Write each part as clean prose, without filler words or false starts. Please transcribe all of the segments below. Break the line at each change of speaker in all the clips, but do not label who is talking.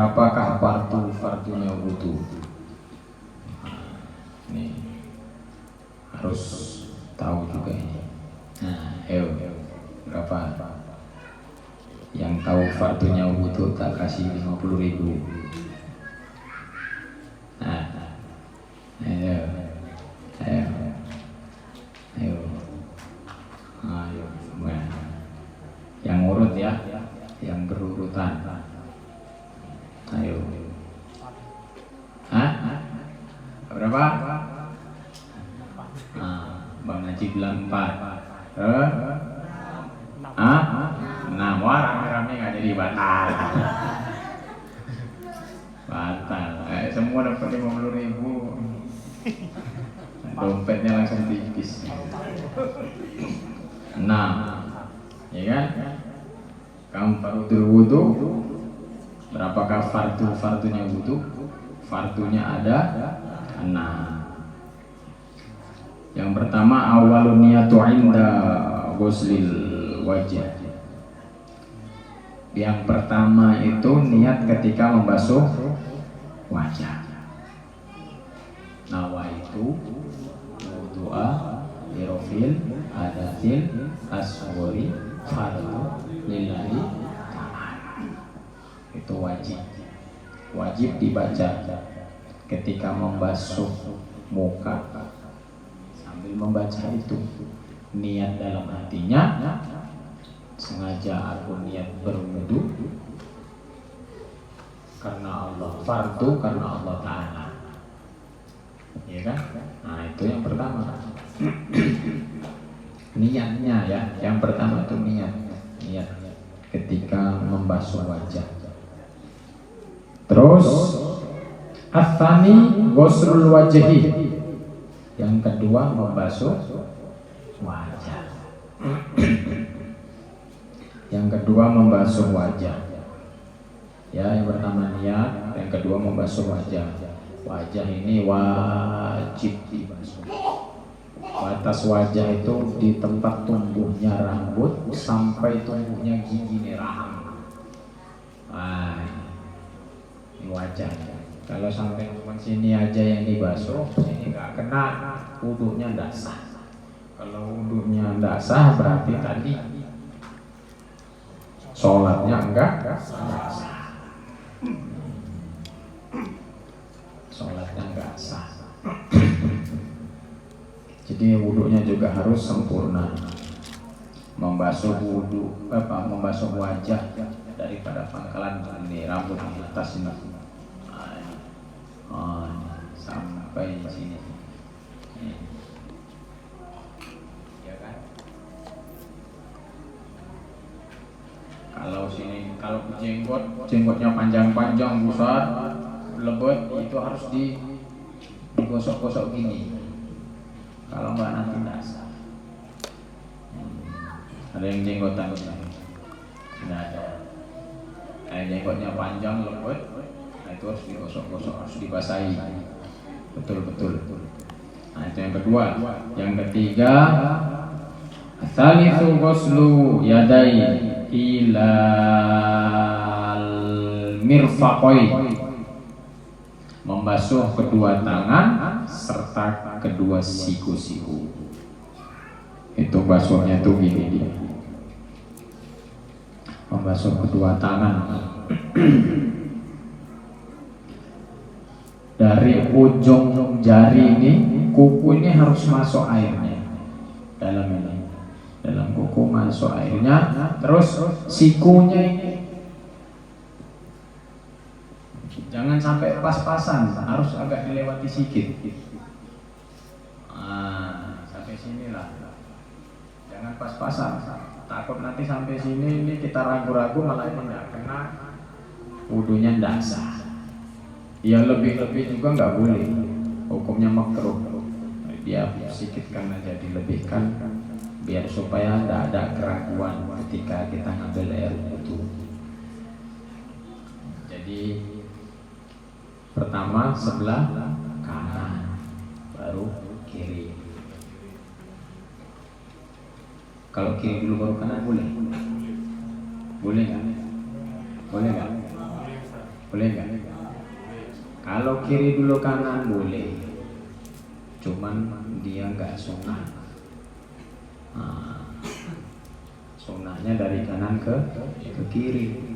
berapakah fardunya wudu? Ini harus tahu juga ini. Nah, ayo berapa? Yang tahu fardunya wudu tak kasih 50.000. Nah, ayo. Yang urut ya, yang berurutan. Ayo. Berapa? Bang Haji bilang 4. 6. Wah, rame-rame nggak jadi batal. Batal. Semua dapat 50.000. Dompetnya langsung tipis. 6. Ya kan? Kamu fardul wudu. Berapakah fardunya wudu? Fardunya ada 6. Yang pertama awalun niyatu inda ghuslil wajah. Yang pertama itu niat ketika membasuh wajah. Nawaitu wudu'a lirofil hadatil asghari fardu lillahi ta'ala. Itu wajib dibaca ketika membasuh muka. Sambil membaca itu niat dalam hatinya, sengaja aku niat berwudu karena Allah, fardu karena Allah Ta'ala, ya kan? Nah itu yang pertama. Niatnya ya, yang pertama itu niat ketika membasuh wajah. Terus atsani ghuslul wajhi. Yang kedua membasuh wajah. Yang kedua membasuh wajah. Ya, yang pertama niat, yang kedua membasuh wajah. Wajah ini wajib dibasuh. Batas wajah itu di tempat tumbuhnya rambut sampai tumbuhnya gigi nih, rahang. Ini wajah. Kalau sampai sini aja yang dibasuh, sini nggak kena, wudunya nggak sah. Kalau wudunya nggak sah berarti tadi sholatnya enggak sah. Sholatnya enggak sah. Jadi wudunya juga harus sempurna. Membasuh wajah daripada pangkalan ini rambut di atas ini. Sampai sini. Ya kan? Kalau jenggotnya panjang-panjang besar, lebat, itu harus digosok-gosok gini. Kalau enggak nanti enggak sah. Ada yang jenggotan tidak ada. Jenggotnya panjang, lebat, itu harus digosok-gosok, harus dibasahi betul-betul. Nah itu yang kedua. Yang ketiga, tsalitsu ghuslu yadai ilal mirfaqai. Membasuh kedua tangan serta kedua siku-siku. Itu basuhnya tuh gini dia. Membasuh kedua tangan. Dari ujung jari ini, kuku ini harus masuk airnya. Dalam kuku masuk airnya. Terus sikunya ini jangan sampai pas-pasan, harus agak dilewati sedikit. Sampai sinilah. Jangan pas-pasan. Takut nanti sampai sini ini kita ragu-ragu malah tidak kena, wudunya tidak sah. Yang lebih-lebih juga nggak boleh, hukumnya makruh. Dia sedikitkan aja, dilebihkan biar supaya tidak ada keraguan ketika kita ngambil air wudu. Jadi pertama sebelah kanan, baru kiri. Kalau kiri dulu baru kanan boleh? Boleh nggak? Boleh nggak? Boleh nggak? Kalau kiri dulu kanan boleh, cuman dia nggak sunnah. Sunnahnya dari kanan ke kiri.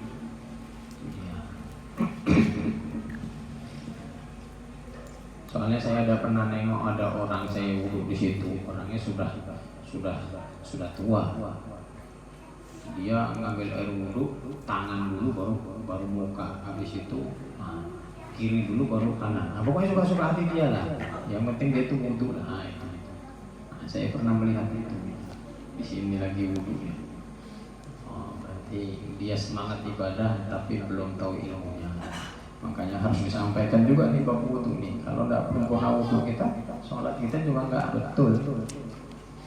Soalnya saya ada pernah nengok ada orang saya wudhu di situ, orangnya sudah tua. Dia ngambil air wudhu, tangan dulu baru muka, habis itu kiri dulu baru kanan. Pokoknya suka hati dia lah. Yang penting dia itu wudhu lah. Itu. Saya pernah melihat itu di sini lagi wudhunya. Berarti dia semangat ibadah tapi belum tahu ilmunya. Makanya harus disampaikan juga nih bab wudhu nih. Kalau tidak sempurna wudhu kita, sholat kita juga nggak betul.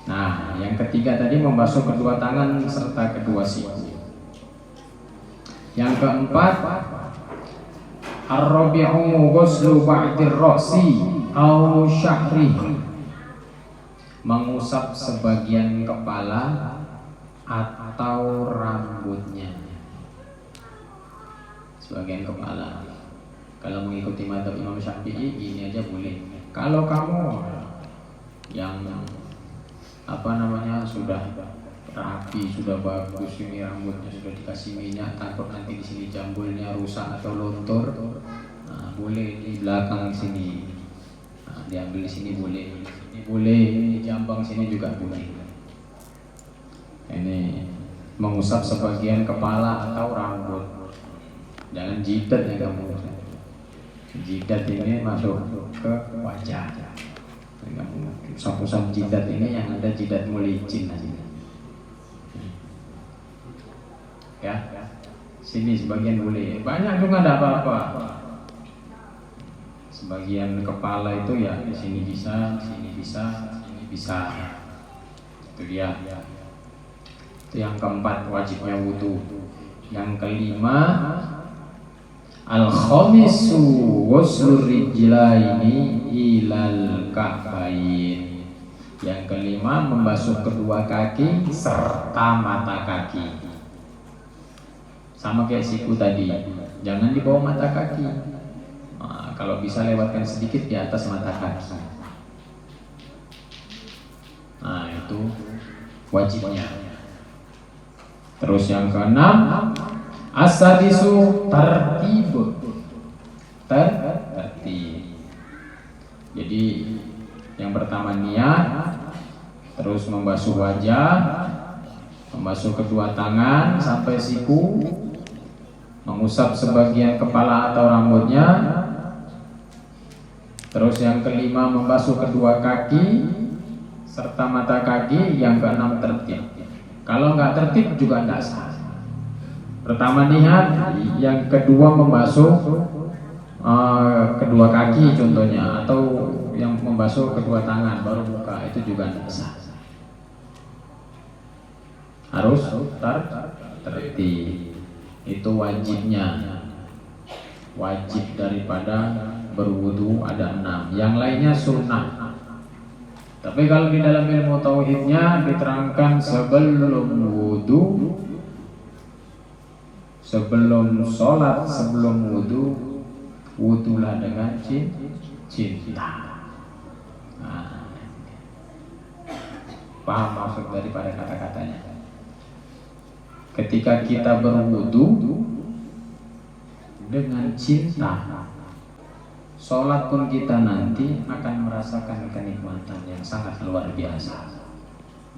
Nah, yang ketiga tadi membasuh kedua tangan serta kedua siku. Yang keempat, ar-rabi'u ghuslu ba'dir ra'si aw syahri, mengusap sebagian kepala atau rambutnya. Sebagian kepala. Kalau mengikuti mazhab Imam Syafi'i ini aja boleh. Kalau kamu yang sudah rapi, sudah bagus, ini rambutnya sudah dikasih minyak, takut nanti di sini jambulnya rusak atau luntur, boleh di belakang sini, diambil di sini boleh, ini boleh, di jambang sini juga boleh. Ini mengusap sebagian kepala atau rambut, jangan jidat ya kamu. Jidat ini masuk ke wajah. Usap-usap jidat ini yang ada jidat mulicin aja. Ya, sini sebagian boleh, banyak juga tidak apa-apa. Sebagian kepala itu ya di sini bisa, sini bisa, sini bisa. Itu dia. Itu yang keempat wajibnya wudu. Yang kelima, al-khamisu ghuslur rijlaini ilal ka'bain. Yang kelima, membasuh kedua kaki serta mata kaki. Sama kayak siku tadi, jangan di bawah mata kaki. Kalau bisa lewatkan sedikit di atas mata kaki. Itu wajibnya. Terus yang keenam, as-sadisu tertib. Jadi yang pertama niat, terus membasuh wajah, membasuh kedua tangan sampai siku, mengusap sebagian kepala atau rambutnya. Terus yang kelima membasuh kedua kaki serta mata kaki. Yang keenam tertib. Kalau nggak tertib juga nggak sah. Pertama niat, yang kedua membasuh kedua kaki contohnya, atau yang membasuh kedua tangan baru buka, itu juga tidak sah. Harus tertib. Itu wajibnya. Wajib daripada berwudu ada 6. Yang lainnya sunnah. Tapi kalau di dalam ilmu tauhidnya diterangkan sebelum wudu, sebelum sholat, sebelum wudu, wudulah dengan cinta. Paham maksud daripada kata-katanya? Ketika kita berwudu dengan cinta, sholat pun kita nanti akan merasakan kenikmatan yang sangat luar biasa.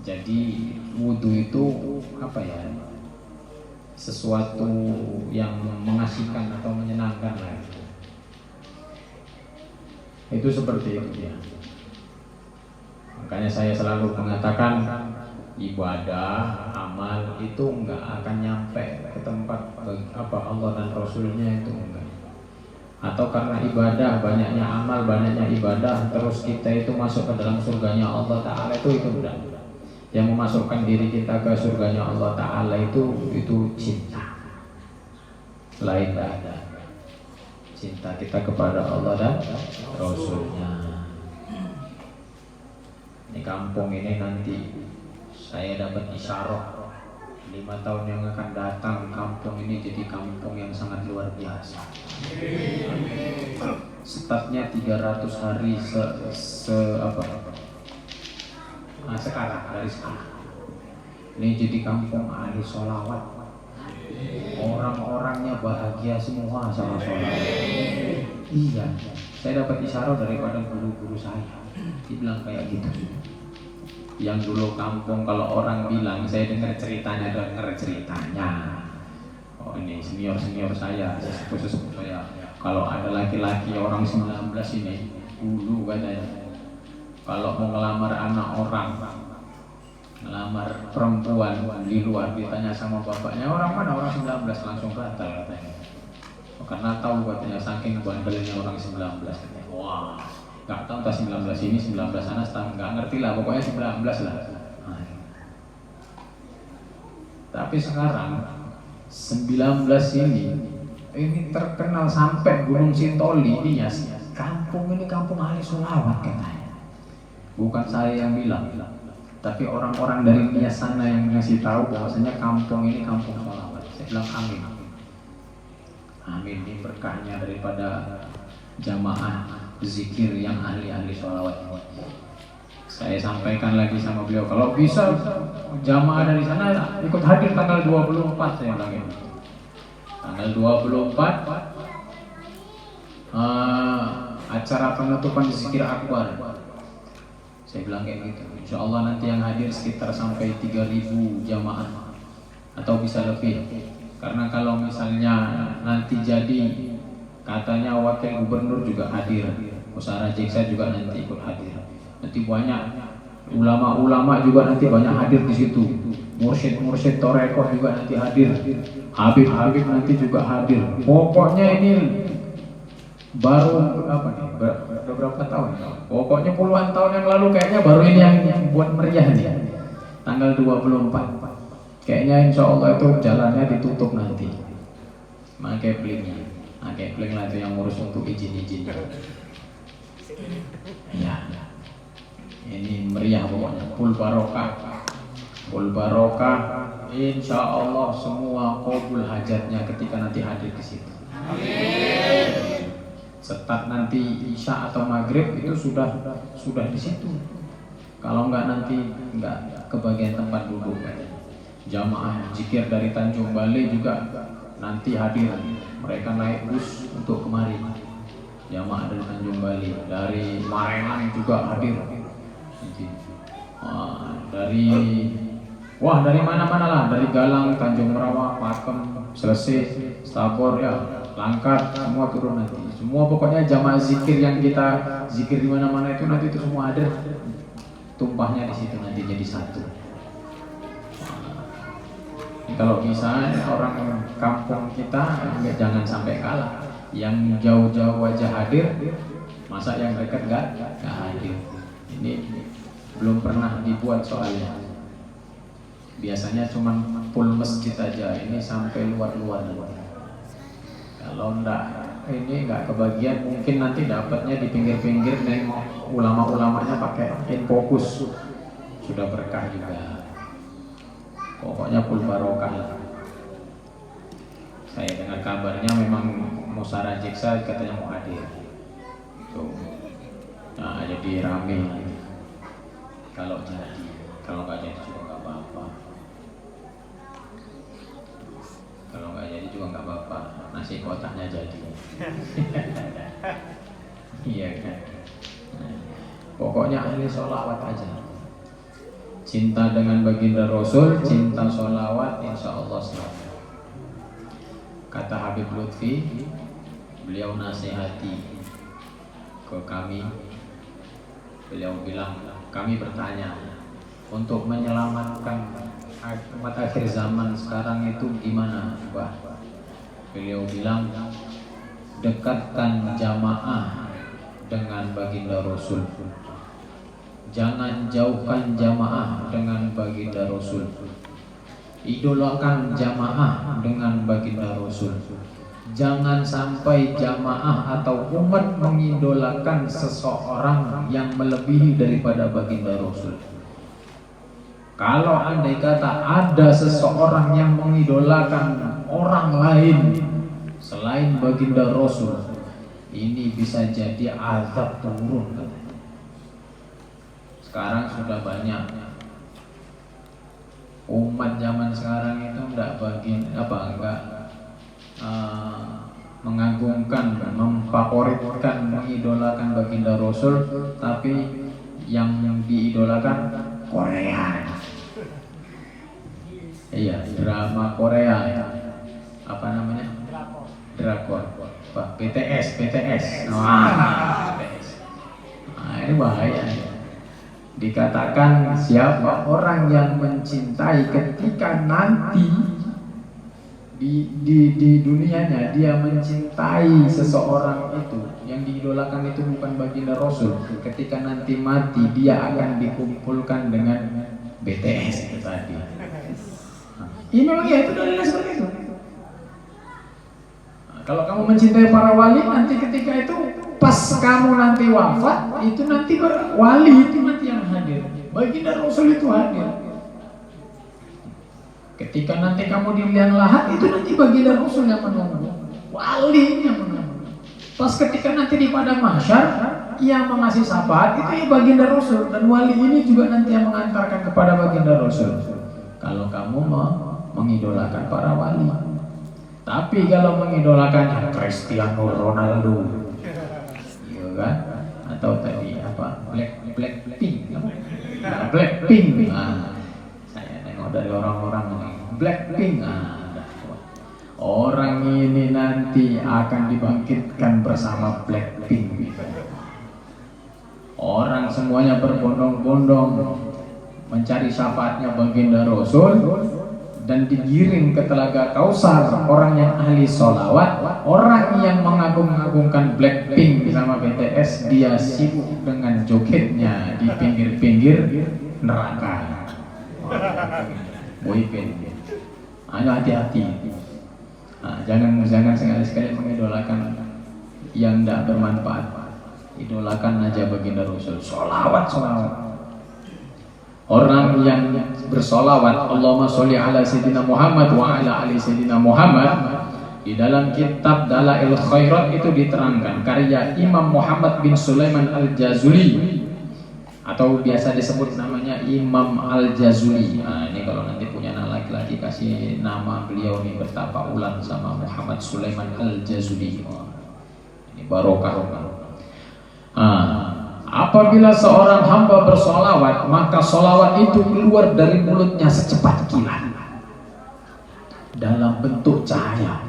Jadi wudu itu sesuatu yang mengasihkan atau menyenangkan lah. Itu seperti itu ya. Makanya saya selalu mengatakan ibadah, amal itu enggak akan nyampe ke tempat Allah dan Rasulnya, itu enggak. Atau karena ibadah, banyaknya amal, banyaknya ibadah, terus kita itu masuk ke dalam surganya Allah Ta'ala, itu enggak. Yang memasukkan diri kita ke surganya Allah Ta'ala itu cinta. Lain ada cinta kita kepada Allah dan Rasulnya. Di kampung ini nanti saya dapat isyarah 5 tahun yang akan datang kampung ini jadi kampung yang sangat luar biasa. Statnya 300 hari sekarang dari sekarang. Ini jadi kampung ahli sholawat. Orang-orangnya bahagia semua sama sholawat. Iya, saya dapat isyarat daripada guru-guru saya. Dibilang kayak gitu. Yang dulu kampung kalau orang bilang, saya dengar ceritanya. Oh ini senior saya, sesepuh saya. Kalau ada laki-laki orang 19 ini, dulu katanya, kalau mau ngelamar anak orang, ngelamar perempuan di luar, ditanya sama bapaknya, orang mana, orang 19, langsung batal katanya. Karena tahu katanya, saking bandelnya orang 19 katanya. Wah, gak tahu entah 19 ini, 19 sana, gak ngerti lah, pokoknya 19 lah. Tapi sekarang 19 ini terkenal sampai Gunung Sintoli. Iya, kampung ini kampung ahli sholawat katanya. Bukan saya yang bilang, tapi orang-orang dari Nias sana yang ngasih tahu bahwasanya kampung ini kampung sholawat. Saya bilang amin. Amin, ini berkahnya daripada jamaah zikir yang ahli-ahli sholawat. Saya sampaikan lagi sama beliau, kalau bisa jamaah dari sana ikut hadir tanggal 24, saya bilang gitu. Tanggal 24 acara penutupan zikir akbar. Saya bilang kayak gitu. Insya Allah nanti yang hadir sekitar sampai 3.000 jamaah atau bisa lebih. Karena kalau misalnya nanti jadi, katanya wakil gubernur juga hadir, Musara Jeksa juga nanti ikut hadir. Nanti banyak ulama-ulama juga nanti banyak hadir di situ. Mursyid Torekoh juga nanti hadir. Habib nanti juga hadir. Pokoknya ini baru berapa tahun? Pokoknya puluhan tahun yang lalu kayaknya baru ini yang buat meriah nih. Tanggal 24. Kayaknya insya Allah itu jalannya ditutup nanti. Pakai bling lah itu yang ngurus untuk izin. Ya. Ini meriah pokoknya, full barokah, insya Allah semua qabul hajatnya ketika nanti hadir ke situ. Amin. Setat nanti isya atau maghrib itu sudah di situ. Kalau enggak nanti enggak kebagian tempat duduk. Jamaah zikir dari Tanjung Balai juga nanti hadir, mereka naik bus untuk kemari. Jamaah dari Tanjung Balai, dari Marengan juga hadir. Dari mana-mana lah, dari Galang, Tanjung Merawa, Pakem, Selesai, Stabor ya, Langkat, semua turun nanti. Semua pokoknya jamaah zikir yang kita zikir di mana-mana itu nanti itu semua ada, tumpahnya di situ nanti jadi satu. Kalau bisa orang kampung kita jangan sampai kalah. Yang jauh-jauh aja hadir, masa yang dekat nggak hadir. Ini belum pernah dibuat soalnya. Biasanya cuma full masjid aja, ini sampai luar-luar. Kalau ini nggak kebagian, mungkin nanti dapatnya di pinggir-pinggir nengok ulama-ulamanya pakai infokus, sudah berkah juga. Pokoknya full barokah. Saya dengar kabarnya memang Musara Jeksa katanya mau hadir. Nah, jadi rame. Kalau nggak jadi juga nggak apa-apa. Kalau nggak jadi juga nggak apa-apa. Nasi kotaknya jadi. Iya kan. Pokoknya ahli sholawat aja. Cinta dengan baginda Rasul, cinta sholawat, insya Allah selalu. Kata Habib Lutfi, beliau nasihati ke kami. Beliau bilang, kami bertanya, untuk menyelamatkan umat akhir zaman sekarang itu gimana, Mbah? Beliau bilang, dekatkan jamaah dengan baginda Rasul. Jangan jauhkan jamaah dengan baginda Rasul. Idolakan jamaah dengan baginda Rasul. Jangan sampai jamaah atau umat mengidolakan seseorang yang melebihi daripada baginda Rasul. Kalau andai kata ada seseorang yang mengidolakan orang lain selain baginda Rasul, ini bisa jadi azab turun. Sekarang sudah banyak umat zaman sekarang itu enggak mengagungkan, memfavoritkan, mengidolakan baginda Rasul, tapi yang diidolakan Korea. Iya, drama Korea. Apa namanya? Drakor. BTS. Wah, BTS. Nah, ini bahaya. Dikatakan siapa orang yang mencintai ketika nanti di dunianya dia mencintai seseorang itu yang diidolakan itu bukan baginda Rasul, ketika nanti mati dia akan dikumpulkan dengan BTS itu tadi. Ini memang ya itu dalilnya seperti itu. Nah, kalau kamu mencintai para wali, nanti ketika itu pas kamu nanti wafat, itu nanti wali itu nanti yang hadir, baginda Rasul itu hadir. Ketika nanti kamu di liang lahat, itu nanti baginda Rasul yang menunggu, wali yang menunggu. Pas ketika nanti di padang mahsyar, yang mengasih syafaat itu ya baginda Rasul, dan wali ini juga nanti yang mengantarkan kepada baginda Rasul. Kalau kamu mengidolakan para wali. Tapi kalau mengidolakan Cristiano Ronaldo, iya kan? Atau tadi apa? Blackpink. Nah, saya nengok dari orang-orang Blackpink. Orang ini nanti akan dibangkitkan bersama Blackpink. Orang semuanya berbondong-bondong mencari syafaatnya baginda Rasul dan digiring ke Telaga Kausar. Orang yang ahli sholawat, orang yang mengagung-agungkan Blackpink bersama BTS, dia sibuk dengan jogetnya di pinggir-pinggir neraka. Boyband. Ayo hati-hati. Nah, jangan sekali-sekali mengidolakan yang tidak bermanfaat. Idolakan aja baginda Rasul. Sholawat. Orang yang bersolawat, Allahumma sholli ala Sayyidina Muhammad wa ala ali Sayyidina Muhammad, di dalam kitab Dalail Khairat itu diterangkan karya Imam Muhammad bin Sulaiman Al-Jazuli, atau biasa disebut namanya Imam Al-Jazuli. Nah, ini kalau nanti punya anak laki-laki kasih nama beliau ini bertapa ulang sama Muhammad Sulaiman Al-Jazuli. Ini barokah. Apabila seorang hamba bersolawat, maka solawat itu keluar dari mulutnya secepat kilat dalam bentuk cahaya,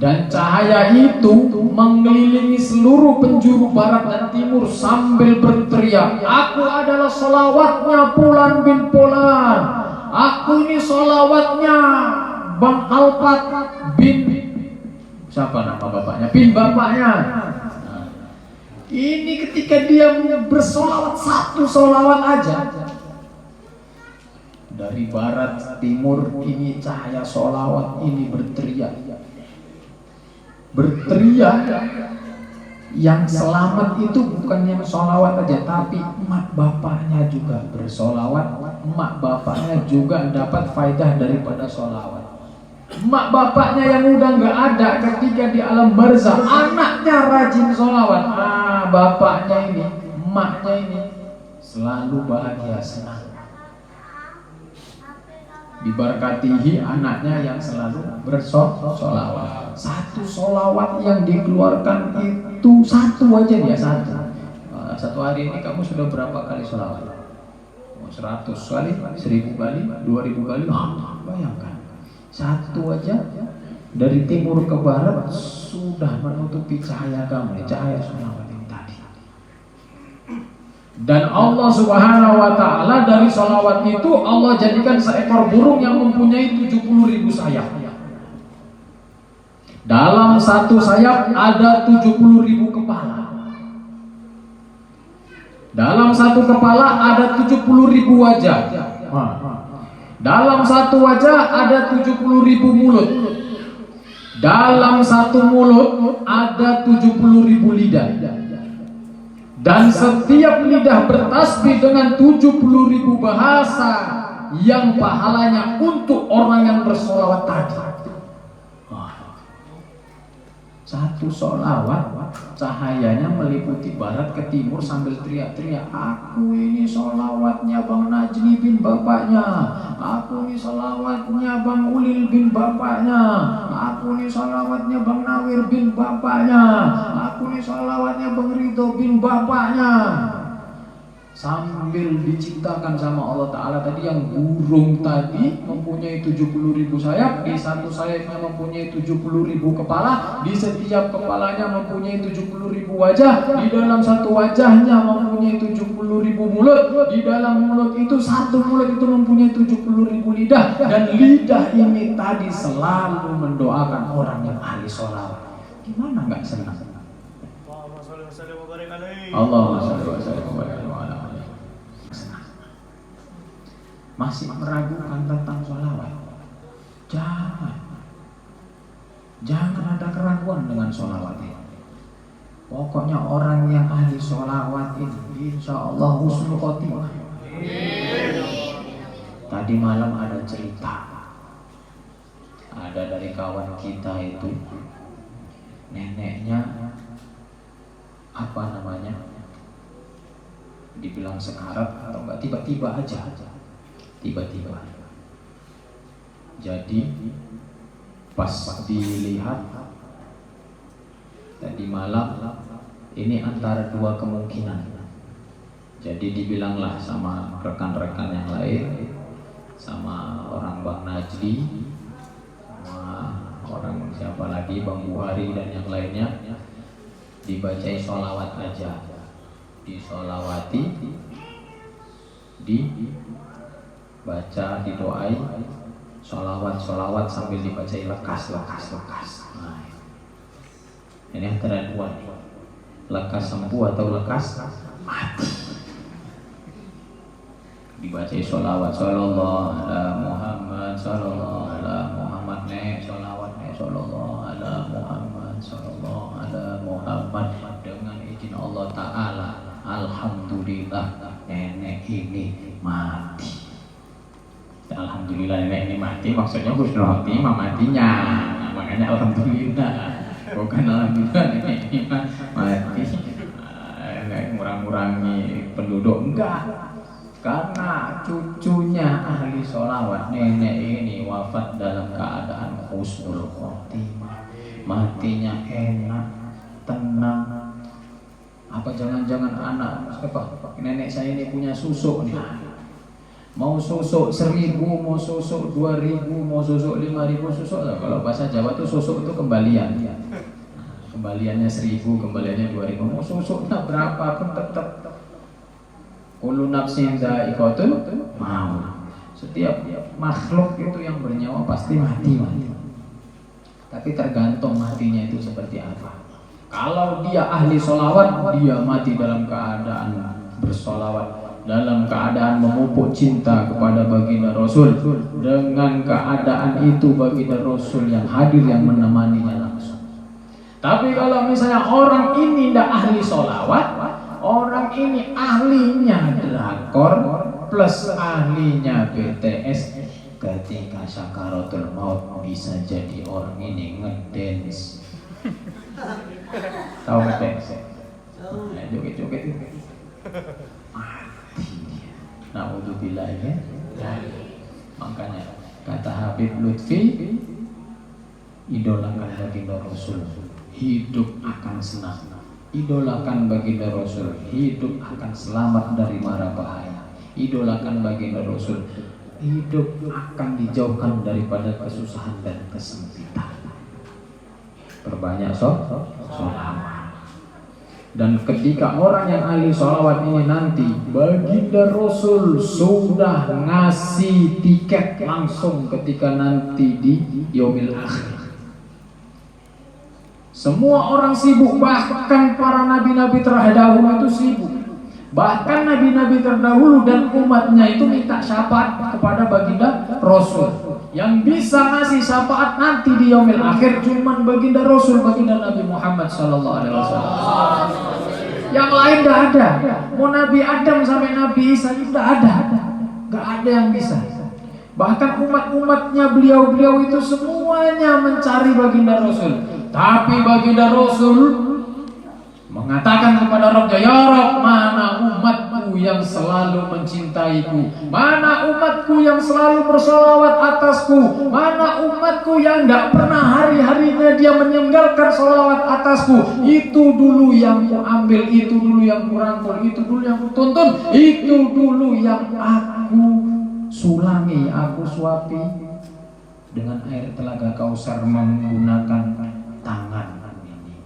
dan cahaya itu mengelilingi seluruh penjuru barat dan timur sambil berteriak, aku adalah solawatnya Fulan bin Fulan, aku ini solawatnya Bang Alpat bin siapa nama bapaknya, bin bapaknya. Ini ketika dia bersolawat, satu solawat aja, dari barat timur ini cahaya solawat ini berteriak. Yang selamat itu bukan yang solawat aja, tapi emak bapaknya juga bersolawat. Emak bapaknya juga dapat faidah daripada solawat. Emak bapaknya yang udah nggak ada ketika di alam barzah, anaknya rajin sholawat. Bapaknya ini, emaknya ini selalu bahagia, senang. Diberkatihi anaknya yang selalu bersolawat. Satu solawat yang dikeluarkan itu satu aja dia, satu hari ini kamu sudah berapa kali solawat? 100 kali, 1000 kali, 2000 kali. Bayangkan, satu aja dari timur ke barat sudah menutupi cahaya kamu, cahaya solawat ini tadi. Dan Allah Subhanahu wa ta'ala dari solawat itu Allah jadikan seekor burung yang mempunyai 70.000 sayap. Dalam satu sayap ada 70.000 kepala. Dalam satu kepala ada 70.000 wajah. Dalam satu wajah ada 70.000 mulut. Dalam satu mulut ada 70.000 lidah. Dan setiap lidah bertasbih dengan 70.000 bahasa yang pahalanya untuk orang yang bersolawat tadi. Satu solawat cahayanya meliputi barat ke timur sambil teriak-teriak, aku ini solawatnya Bang Najmi bin bapaknya, aku ini solawatnya Bang Ulil bin bapaknya, aku ini solawatnya Bang Nawir bin bapaknya, aku ini solawatnya Bang Ridho bin bapaknya. Sambil diciptakan sama Allah Ta'ala tadi, yang burung tadi mempunyai 70.000 sayap, di satu sayapnya mempunyai 70.000 kepala, di setiap kepalanya mempunyai 70.000 wajah, di dalam satu wajahnya mempunyai 70.000 mulut, di dalam mulut itu, satu mulut itu mempunyai 70.000 lidah, dan lidah ini tadi selalu mendoakan orang yang ahli sholawat. Gimana nggak senang? Allahumma sholli wa sallim wa barik ala masih meragukan tentang sholawat? Jangan ada keraguan dengan sholawat ini. Pokoknya orang yang ahli sholawat ini insya Allah husnul khotimah. Tadi malam ada cerita, ada dari kawan kita itu, neneknya apa namanya, dibilang sekarat atau enggak, tiba-tiba aja. Jadi pas dilihat tadi malam, ini antara dua kemungkinan. Jadi dibilanglah sama rekan-rekan yang lain, sama orang Bang Najli, sama orang siapa lagi, Bang Buhari dan yang lainnya, dibacai sholawat aja, disolawati, baca, didoai, sholawat sambil dibacai lekas. Nah, ini antara dua, lekas sembuh atau lekas mati. Dibacai sholawat, sallallahu ala Muhammad, sallallahu ala Muhammad, sholawat, sallallahu ala Muhammad, sallallahu ala Muhammad, dengan izin Allah Ta'ala. Alhamdulillah nenek ini mati. Alhamdulillah nenek ini mati, maksudnya husnul khotimah matinya, makanya alhamdulillah, bukan alhamdulillah nenek ini mati. Ngurang-ngurangi penduduk, enggak, karena cucunya ahli sholawat, nenek ini wafat dalam keadaan husnul khotimah, matinya enak, tenang. Apa jangan-jangan anak nenek saya ini punya susuk nih, mau susuk 1.000, mau susuk 2.000, mau susuk 5.000 susuk lah. Kalau bahasa Jawa tuh susuk itu kembalian. Kembaliannya 1.000, kembaliannya 2.000. Mau susuknya berapa pun tetap. Kullu nafsin dha'iqatul maut. Setiap makhluk itu yang bernyawa pasti mati. Tapi tergantung matinya itu seperti apa. Kalau dia ahli sholawat, dia mati dalam keadaan bersolawat, dalam keadaan memupuk cinta kepada baginda Rasul. Dengan keadaan itu baginda Rasul yang hadir, yang menemaninya langsung. Tapi kalau misalnya orang ini tidak ahli sholawat, orang ini ahlinya drakor plus ahlinya BTS, ketika sakaratul maut bisa jadi orang ini ngedance. Tahu ngedance? Joget-joget na'udzubillah ya. Makanya kata Habib Lutfi, idolakan baginda Rasul, hidup akan senang. Idolakan baginda Rasul, hidup akan selamat dari mara bahaya. Idolakan baginda Rasul, hidup akan dijauhkan daripada kesusahan dan kesempitan. Perbanyak sholawat. Dan ketika orang yang ahli sholawat ini nanti, baginda Rasul sudah ngasih tiket langsung ketika nanti di yaumil akhir. Semua orang sibuk, bahkan para nabi-nabi terdahulu itu sibuk. Bahkan nabi-nabi terdahulu dan umatnya itu minta syafaat kepada baginda Rasul. Yang bisa ngasih syafaat nanti di yaumil akhir cuman baginda Rasul, baginda Nabi Muhammad sallallahu alaihi wasallam. Yang lain tidak ada. Mau Nabi Adam sampai Nabi Isa itu tidak ada. Enggak ada yang bisa. Bahkan umat-umatnya beliau itu semuanya mencari baginda Rasul. Tapi baginda Rasul mengatakan kepada Rabbnya, ya Rabb, mana umatku yang selalu mencintaiku, mana umatku yang selalu bersolawat atasku, mana umatku yang gak pernah hari-harinya dia meninggalkan solawat atasku. Itu dulu yang ku ambil, itu dulu yang ku rangkul, itu dulu yang ku tuntun, itu dulu yang aku sulangi, aku suapi dengan air telaga Kausar menggunakan tangan ini.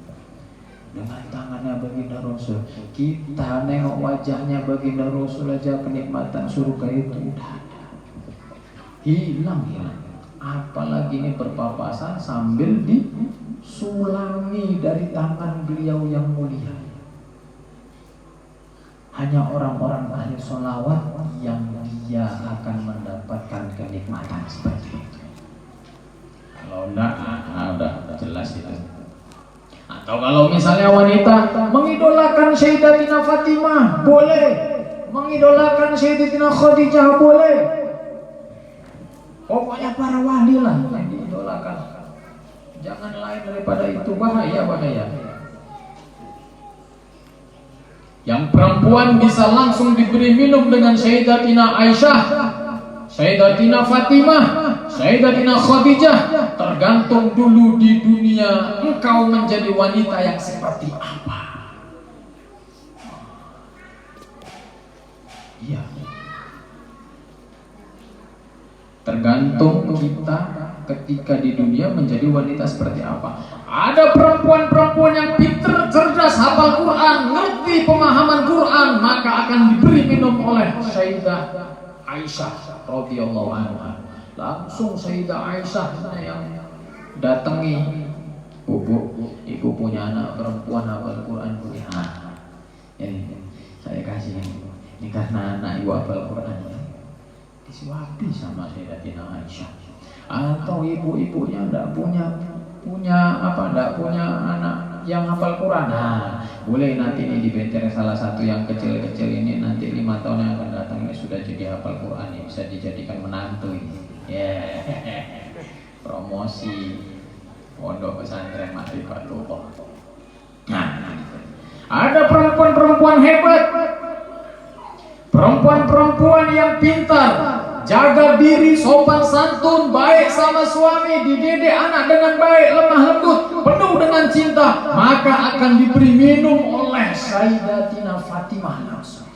Dengan tangannya baginda Rasul, kita nengok wajahnya baginda Rasul aja kenikmatan surga itu udah ada. Hilang. Apalagi ini berpapasan sambil disulangi dari tangan beliau yang mulia. Hanya orang-orang ahli sholawat yang dia akan mendapatkan kenikmatan seperti itu. Kalau enggak, udah jelas itu. Atau kalau misalnya wanita mengidolakan Sayyidatina Fatimah, boleh. Mengidolakan Sayyidatina Khadijah, boleh. Pokoknya para wali lah yang diidolakan. Jangan lain daripada itu, bahaya. Yang perempuan bisa langsung diberi minum dengan Sayyidatina Aisyah, Sayyidatina Fatimah, Sayyidatina Khadijah, tergantung dulu di dunia engkau menjadi wanita yang seperti apa. Iya. Tergantung kita ketika di dunia menjadi wanita seperti apa. Ada perempuan-perempuan yang pintar, cerdas, hafal Quran, ngerti pemahaman Quran, maka akan diberi minum oleh Sayyidah Aisyah radhiyallahu anha. Langsung Sayyidah Aisyah yang datangi, Bu, ibu punya anak perempuan hafal Quran, Bu. Ini saya kasih ini karena anak ibu hafal Quran. Disuapi sama Sayyidatina Aisyah. Atau ibu-ibunya tidak punya anak yang hafal Quran. Boleh nanti ini dibeter salah satu yang kecil-kecil ini, nanti 5 tahun yang akan datang ini sudah jadi hafal Quran, ini bisa dijadikan menantu ini. Promosi pondok pesantren Ma'rifatullah. Ada perempuan-perempuan hebat, perempuan-perempuan yang pintar, jaga diri, sopan santun, baik sama suami, dididik anak dengan baik, lemah lembut, penuh dengan cinta, maka akan diberi minum oleh Sayyidatina Fatimah langsung.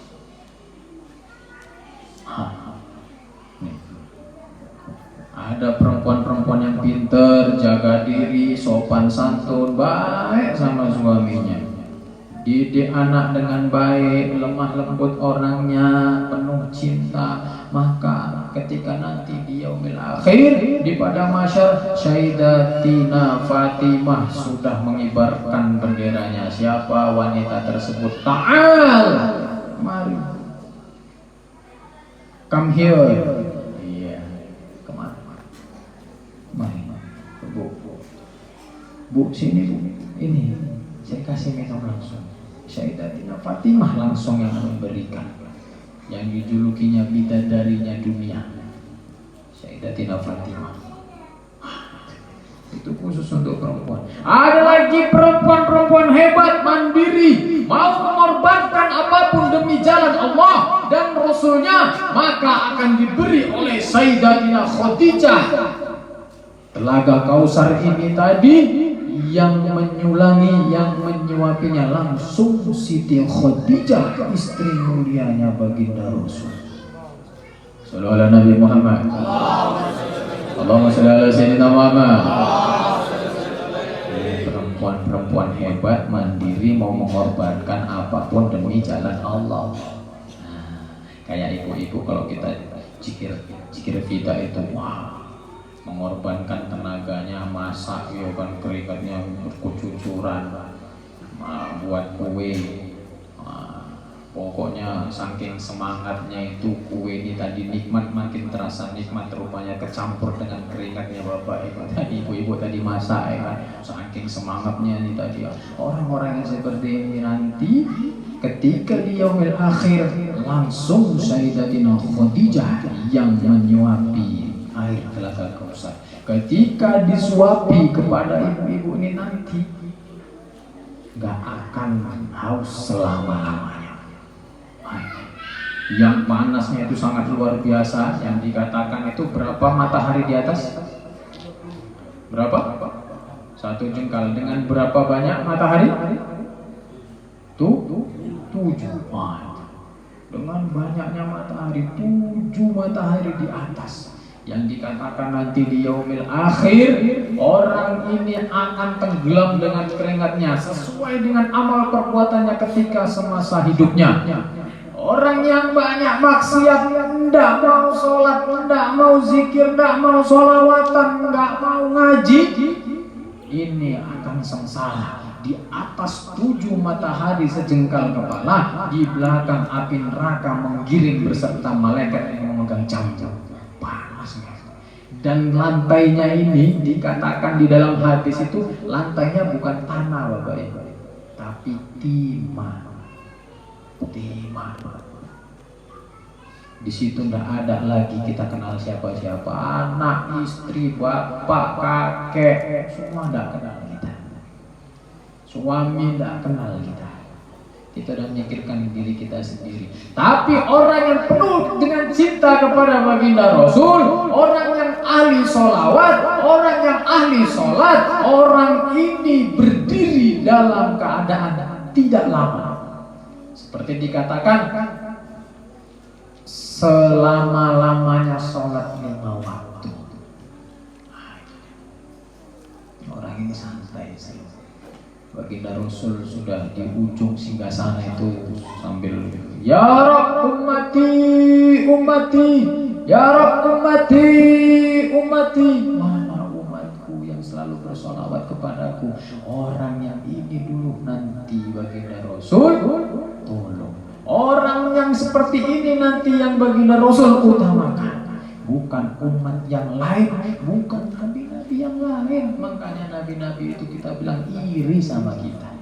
Ada perempuan-perempuan yang pintar, jaga diri, sopan santun, baik sama suaminya, didik anak dengan baik, lemah lembut orangnya, penuh cinta, maka ketika nanti di yaumil akhir di padang mahsyar, Sayyidatina Fatimah sudah mengibarkan benderanya. Siapa wanita tersebut? Ta'al, mari, come here. Kemana? Mari, Bu, sini Bu, ini saya kasih minum langsung. Sayyidatina Fatimah langsung yang memberikan, yang dijulukinya bidadarinya dunia, Sayyidatina Fatimah. Itu khusus untuk perempuan. Ada lagi perempuan-perempuan hebat, mandiri, mau mengorbankan apapun demi jalan Allah dan Rasulnya, maka akan diberi oleh Sayyidatina Khadijah. Telaga Kausar ini tadi yang menyulangi, yang menyuapinya langsung Siti Khadijah, istri mulianya baginda Rasul. Sallallahu alaihi Nabi Muhammad. Allahumma shalli ala sayyidina Muhammad. Perempuan-perempuan hebat, mandiri, mau mengorbankan apapun demi jalan Allah. Kayak ibu-ibu kalau kita zikir kita itu, wah, mengorbankan tenaganya, masak, ya kan, keringatnya berkucucuran, buat kue, pokoknya saking semangatnya itu kue ini tadi nikmat, makin terasa nikmat, rupanya kecampur dengan keringatnya bapak ibu tadi masak, ya kan, saking semangatnya ini tadi. Orang-orang yang seperti ini nanti ketika di yaumil akhir langsung Sayyidatina Khadijah yang menyuapi telaga Kausar. Ketika disuapi kepada ibu-ibu ini nanti nggak akan haus selama-lamanya. Yang panasnya itu sangat luar biasa, yang dikatakan itu berapa matahari di atas? Berapa? 1 jengkal dengan berapa banyak matahari? 7. Dengan banyaknya matahari, 7 matahari di atas. Yang dikatakan nanti di yaumil akhir, orang ini akan tenggelam dengan keringatnya sesuai dengan amal perbuatannya ketika semasa hidupnya. Orang yang banyak maksiat, tidak mau sholat, tidak mau zikir, tidak mau sholawatan, tidak mau ngaji, ini akan sengsara. Di atas 7 matahari sejengkal kepala, di belakang api neraka menggiring beserta malaikat yang memegang cambuk. Panas. Dan lantainya ini dikatakan di dalam hadis itu, lantainya bukan tanah Bapak Ibu, tapi timah. Di situ tidak ada lagi kita kenal siapa-siapa, anak, istri, bapak, kakek, semua tidak kenal kita. Suami tidak kenal kita. Kita sudah memikirkan diri kita sendiri. Tapi orang yang penuh dengan cinta kepada baginda Rasul, orang yang ahli sholawat, orang yang ahli sholat, orang ini berdiri dalam keadaan tidak lama. Seperti dikatakan, selama-lamanya sholat 5 waktu. Orang ini santai sih. Baginda Rasul sudah di ujung singgasana itu sambil ya Rabb ummati ummati, ya Rabb ummati ummati, mana umatku yang selalu bersolawat kepadaku. Orang yang ini dulu nanti baginda Rasul tolong. Orang yang seperti ini nanti yang baginda Rasul utamakan, bukan umat yang lain, bukan nabi-nabi yang lain. Makanya nabi-nabi itu kita bilang iri sama kita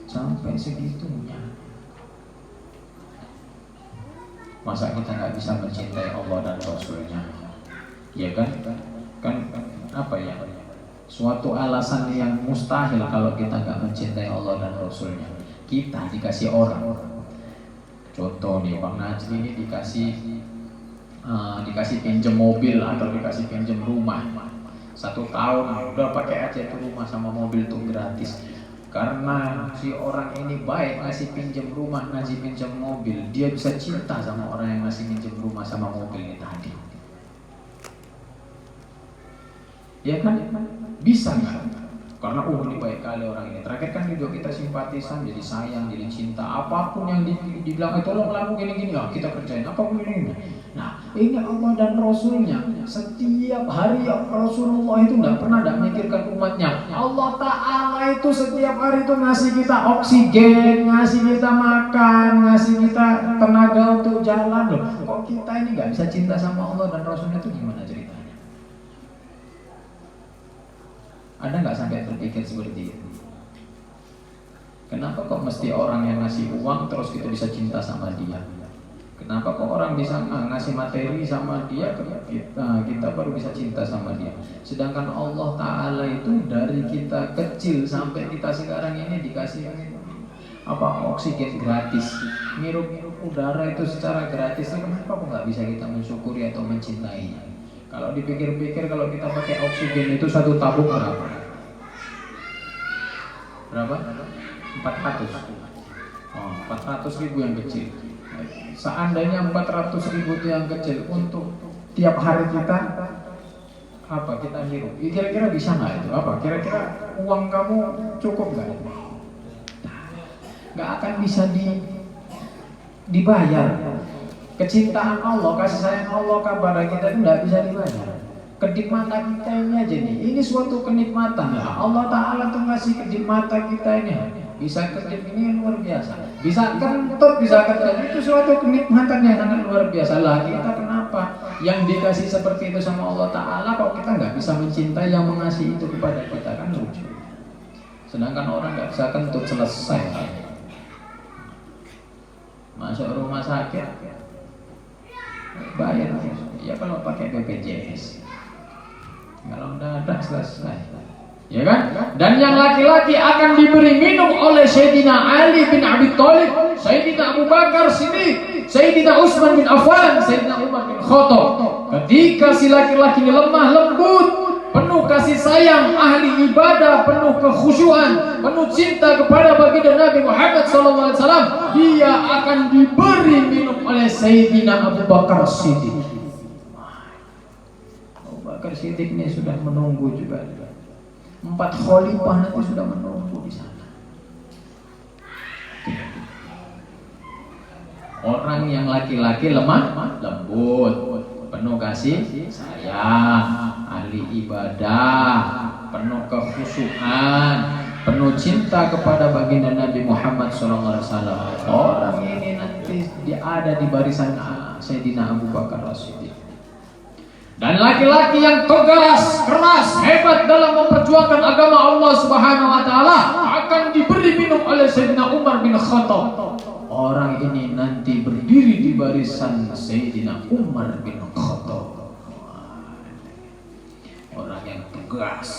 sampai segitunya. Masa kita nggak bisa mencintai Allah dan Rasulnya? Ya kan apa ya? Suatu alasan yang mustahil kalau kita nggak mencintai Allah dan Rasulnya. Kita dikasih orang. Contoh nih, Bang Najli ini dikasih pinjam mobil atau dikasih pinjam rumah 1 tahun, udah pakai aja tuh rumah sama mobil tuh gratis. Karena si orang ini baik ngasih pinjam rumah, ngasih pinjam mobil, dia bisa cinta sama orang yang ngasih pinjam rumah sama mobil ini tadi. Ya kan? Bisa nggak? Karena ini baik kali orang ini. Terakhir kan juga kita simpatisan, jadi sayang, jadi cinta. Apapun yang dibilang tolong laku gini-gini, ya kita kerjain. Apapun ini. Nah, ini Allah dan Rasulnya. Setiap hari Rasulullah itu tidak pernah mikirkan umatnya. Allah Ta'ala itu setiap hari itu ngasih kita oksigen, ngasih kita makan, ngasih kita tenaga untuk jalan. Loh, kok kita ini nggak bisa cinta sama Allah dan Rasulnya itu gimana ceritanya? Ada nggak sampai berpikir seperti itu? Kenapa kok mesti orang yang ngasih uang terus kita bisa cinta sama dia? Kenapa kok orang bisa ngasih materi sama dia, kita baru bisa cinta sama dia? Sedangkan Allah Ta'ala itu dari kita kecil sampai kita sekarang ini dikasih oksigen gratis, ngirup udara itu secara gratis. Kenapa kok nggak bisa kita mensyukuri atau mencintainya? Kalau dipikir-pikir, kalau kita pakai oksigen itu 1 tabung berapa? Berapa? 400. Oh, 400.000 yang kecil. Seandainya 400.000 itu yang kecil untuk tiap hari kita kita hirup, kira-kira bisa nggak itu? Kira-kira uang kamu cukup nggak? Nggak akan bisa dibayar. Kecintaan Allah, kasih sayang Allah kepada kita itu tidak bisa dibayar. Kedip mata kita ini aja nih, ini suatu kenikmatan ya. Allah Ta'ala tuh ngasih kedip mata kita ini. Bisa kedip ini luar biasa. Bisa kentut, bisa kedip, itu suatu kenikmatan yang sangat luar biasa. Lah kita kenapa yang dikasih seperti itu sama Allah Ta'ala kok kita nggak bisa mencintai yang mengasihi itu kepada kita? Kan lucu. Sedangkan orang nggak bisa kentut selesai. Masuk rumah sakit bayar ya kalau pakai BPJS. Kalau udah ada selesai. Ya kan? Dan yang laki-laki akan diberi minum oleh Sayyidina Ali bin Abi Thalib, Sayyidina Abu Bakar Siddiq, Sayyidina Utsman bin Affan, Sayyidina Umar bin Khattab. Ketika si laki-laki ini lemah lembut, penuh kasih sayang, ahli ibadah, penuh kekhusyuan, penuh cinta kepada baginda Nabi Muhammad SAW, dia akan diberi minum oleh Sayyidina Abu Bakar Siddiq. Abu Bakar Siddiq ini sudah menunggu juga. 4 khalifah nanti sudah menunggu di sana. Orang yang laki-laki lemah lembut, penuh kasih sayang, ahli ibadah, penuh kekhusyuan, penuh cinta kepada baginda Nabi Muhammad SAW. Orang ini nanti dia ada di barisan Sayyidina Abu Bakar As-Siddiq. Dan laki-laki yang tegas, keras, hebat dalam memperjuangkan agama Allah Subhanahu wa taala akan diberi minum oleh Sayyidina Umar bin Khattab. Orang ini nanti berdiri di barisan Sayyidina Umar bin Khattab. Orang yang tegas,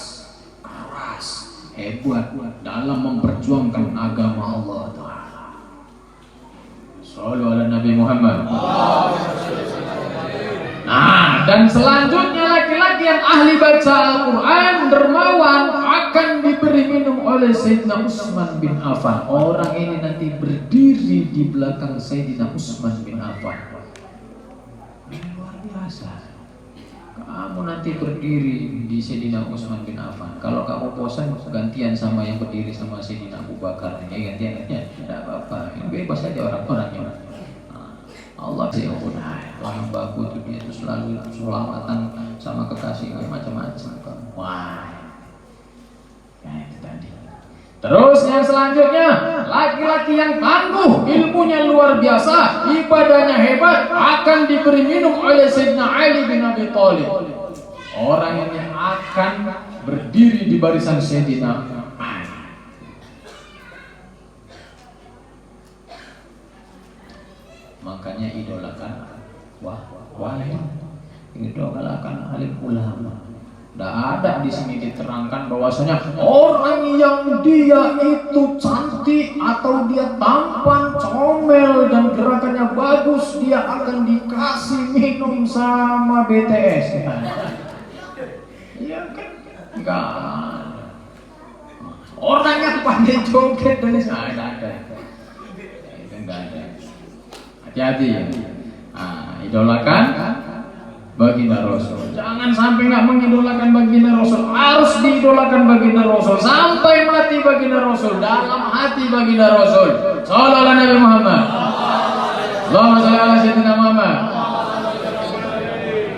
keras, hebat dalam memperjuangkan agama Allah taala. Shallallahu ala Nabi Muhammad. Nah, dan selanjutnya laki-laki yang ahli baca Al-Quran, dermawan, akan diberi minum oleh Sayyidina Utsman bin Affan. Orang ini nanti berdiri di belakang Sayyidina Utsman bin Affan. Ini luar biasa. Kamu nanti berdiri di Sayyidina Utsman bin Affan. Kalau kamu bosan, gantian sama yang berdiri sama Sayyidina Abu Bakar. Ya gantian, tidak apa-apa. Bebas saja orang-orangnya. Allah sih orang bagus itu dia itu selalu selawatan sama kekasih macam-macam. Wah, ya itu tadi. Terus yang selanjutnya, laki-laki yang tangguh, ilmunya luar biasa, ibadahnya hebat, akan diberi minum oleh Sayyidina Ali bin Abi Thalib. Orang yang akan berdiri di barisan Sayyidina Ali. Makanya idolakan idolakan alim ulama. Tidak ada di sini diterangkan bahwasanya orang yang dia itu cantik atau dia tampan, comel dan gerakannya bagus, dia akan dikasih minum sama BTS. Iya kan? Enggak. Orang yang pandai joget dan ada. Itu enggak ada. Hati-hati ya. Idolakan baginda Rasul. Jangan sampai nggak mengidolakan baginda Rasul. Harus diidolakan baginda Rasul sampai mati baginda Rasul, dalam hati baginda Rasul. Sallallahu alaihi Nabi Muhammad. Allahumma shalli ala sayyidina Muhammad.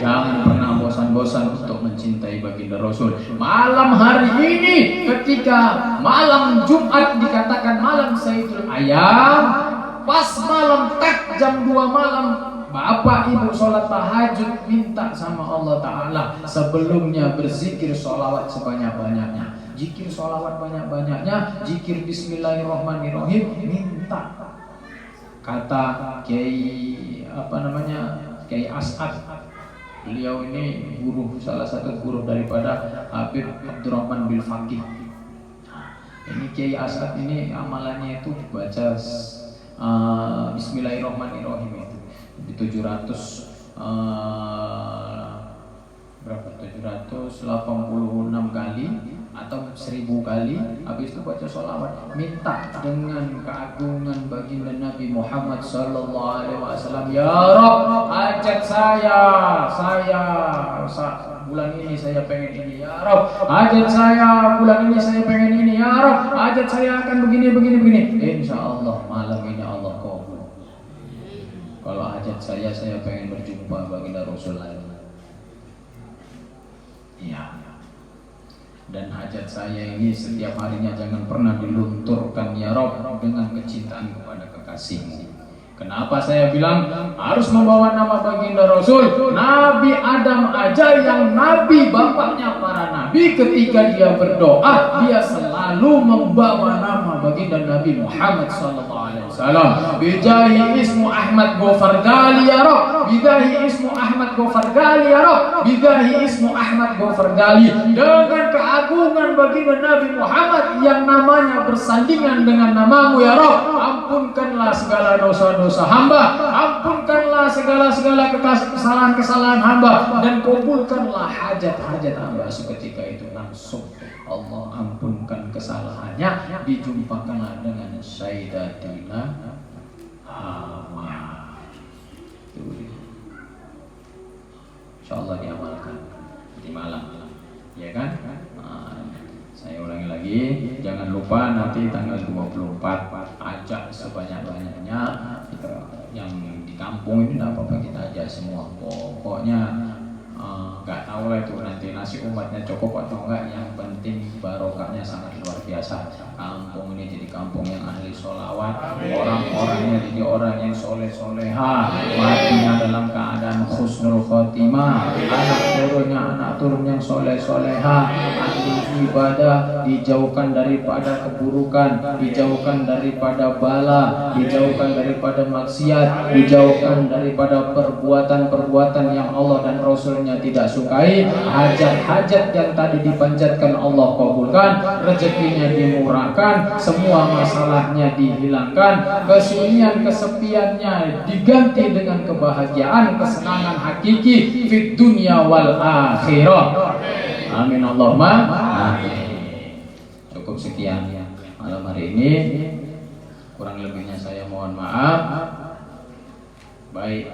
Jangan pernah bosan-bosan untuk mencintai baginda Rasul. Malam hari ini, ketika malam Jumat dikatakan malam Sayyidul Ayyam, pas malam tak jam 2 malam, bapak ibu sholat tahajud, minta sama Allah Ta'ala sebelumnya berzikir sholawat sebanyak-banyaknya, zikir sholawat banyak-banyaknya, zikir bismillahirrahmanirrahim, minta. Kata Kiai Kiai As'ad, beliau ini guru, salah satu guru daripada Habib Abdurrahman bin Faqih. Ini Kiai As'ad ini amalannya itu baca Bismillahirrahmanirrahim itu di 786 kali atau 1000 kali. Habis itu baca sholawat, minta dengan keagungan baginda Nabi Muhammad sallallahu alaihi wasallam, ya Rabb, hajat saya bulan ini saya pengen ini, ya Rabb, hajat saya bulan ini saya pengen ini, ya Rabb, hajat saya akan begini. Insyaallah malam ini Allah kabul. Kalau hajat saya pengen berjumpa baginda Rasul lain. Iya. Dan hajat saya ini setiap harinya jangan pernah dilunturkan ya Rabb dengan kecintaan kepada kekasihmu. Kenapa saya bilang harus membawa nama baginda Rasul? Nabi Adam aja yang nabi, bapaknya para nabi, ketika dia berdoa dia selalu selalu membawa nama baginda Nabi Muhammad sallallahu alaihi wasallam. Bijahi ismu Ahmad Gofar Gali ya Rabb, bijahi ismu Ahmad Gofar Gali ya Rabb, bijahi ismu Ahmad Gofar Gali. Dengan keagungan baginda Nabi Muhammad yang namanya bersandingan dengan namamu ya Rabb, ampunkanlah segala dosa-dosa hamba, ampunkanlah segala kesalahan-kesalahan hamba, dan kabulkanlah hajat-hajat hamba. Seketika itu langsung Allah ampunkan kesalahannya, dijumpakanlah dengan Sayyidatina Hawa. Insyaallah diamalkan di malam, ya kan? Saya ulangi lagi, jangan lupa nanti tanggal 24 ajak sebanyak-banyaknya. Yang di kampung ini tidak apa-apa, kita ajak semua. Pokoknya nggak tahu lah itu nanti nasi umatnya cukup atau enggak, yang penting barokahnya sangat luar biasa. Kampung ini jadi kampung yang ahli sholawat, orang-orangnya jadi orang yang soleh-soleha, matinya dalam keadaan khusnul khotimah, anak turun yang soleh-soleha, ahli ibadah, dijauhkan daripada keburukan, dijauhkan daripada bala, dijauhkan daripada maksiat, dijauhkan daripada perbuatan-perbuatan yang Allah dan Rasulnya tidak sukai. Hajat-hajat yang tadi dipanjatkan Allah kabulkan, rezekinya dimurahkan, semua masalahnya dihilangkan, kesunyian kesepiannya diganti dengan kebahagiaan, kesenangan hakiki fid dunya wal akhirah. Amin Allahumma amin. Cukup sekian malam hari ini, kurang lebihnya saya mohon maaf. Baik,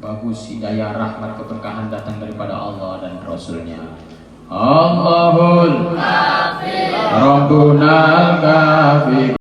bagus, hidayah, rahmat, keberkahan datang daripada Allah dan Rasulnya. Allahul Kafi, Rabbunal Kafi.